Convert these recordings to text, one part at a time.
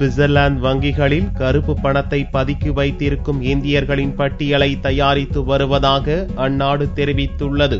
Switzerland வங்கிகளில் கருப்பு பணத்தை பதுக்கி வைத்திருக்கும் இந்தியர்களின் பட்டியலை தயாரித்து வருவதாக அந்நாடு தெரிவித்துள்ளது.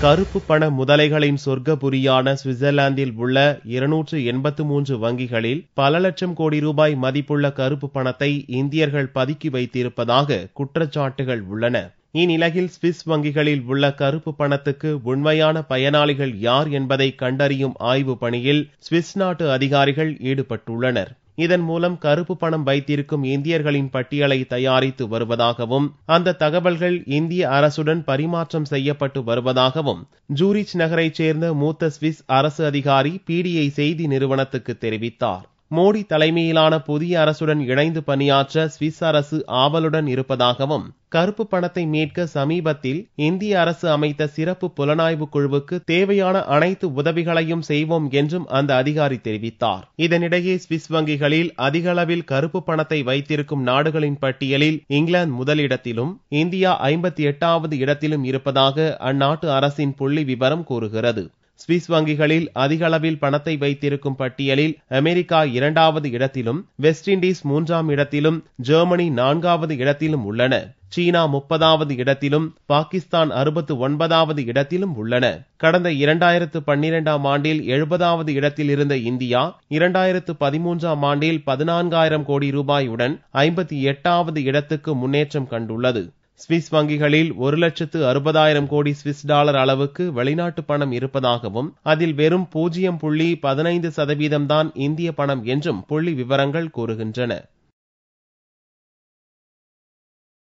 கருப்பு பண முதலைகளின் சொர்க்கபுரியான சுவிட்சர்லாந்தில் உள்ள 283 வங்கிகளில் பல லட்சம் கோடி ரூபாய் மதிப்புள்ள கருப்பு பணத்தை இந்தியர்கள் பதுக்கி வைத்திருப்பதாக குற்றச்சாட்டுகள் உள்ளன. இந்நிலையில் சுவிஸ் வங்கிகளில் உள்ள கருப்பு பணத்துக்கு உண்மையான பயனாளிகள் யார் என்பதை கண்டறியும் ஆய்வு பணியில் சுவிஸ் நாட்டு அதிகாரிகள் ஈடுபட்டுள்ளனர். இதன் மூலம் கருப்பு பணம் வைத்திருக்கும் இந்தியர்களின் பட்டியலை தயாரித்து வருவதாகவும் அந்த தகவல்கள் இந்திய அரசுடன் பரிமாற்றம் செய்யப்பட்டு வருவதாகவும் ஜூரிச் நகரைச் சேர்ந்த மூத்த சுவிஸ் அரசு அதிகாரி பிடிஐ செய்தி நிறுவனத்துக்கு தெரிவித்தார். மோடி தலைமையிலான புதிய அரசுடன் இணைந்து பணியாற்ற சுவிஸ் அரசு ஆவலுடன் இருப்பதாகவும் கருப்பு பணத்தை மீட்க சமீபத்தில் இந்திய அரசு அமைத்த சிறப்பு புலனாய்வு குழுவுக்கு தேவையான அனைத்து உதவிகளையும் செய்வோம் என்றும் அந்த அதிகாரி தெரிவித்தார். இதனிடையே சுவிஸ் வங்கிகளில் அதிக அளவில் கருப்பு பணத்தை வைத்திருக்கும் நாடுகளின் பட்டியலில் இங்கிலாந்து முதலிடத்திலும் இந்தியா 58வது இடத்திலும் இருப்பதாக அந்நாட்டு அரசின் புள்ளி விவரம் கூறுகிறது. சுவிஸ் வங்கிகளில் அதிக அளவில் பணத்தை வைத்திருக்கும் பட்டியலில் அமெரிக்கா 2வது இடத்திலும், வெஸ்ட் இண்டீஸ் 3ஆம் இடத்திலும், ஜெர்மனி 4வது இடத்திலும் உள்ளன. சீனா 30வது இடத்திலும், பாகிஸ்தான் 69வது இடத்திலும் உள்ளன. கடந்த 2012ஆம் ஆண்டில் 70வது இடத்தில் இருந்த இந்தியா 2013ஆம் ஆண்டில் 14,000 கோடி ரூபாயுடன் 58வது இடத்துக்கு முன்னேற்றம் கண்டுள்ளது. சுவிஸ் வங்கிகளில் 1,60,000 கோடி சுவிஸ் டாலர் அளவுக்கு வெளிநாட்டு பணம் இருப்பதாகவும் அதில் வெறும் 0.15% தான் இந்திய பணம் என்றும் புள்ளி விவரங்கள் கூறுகின்றன.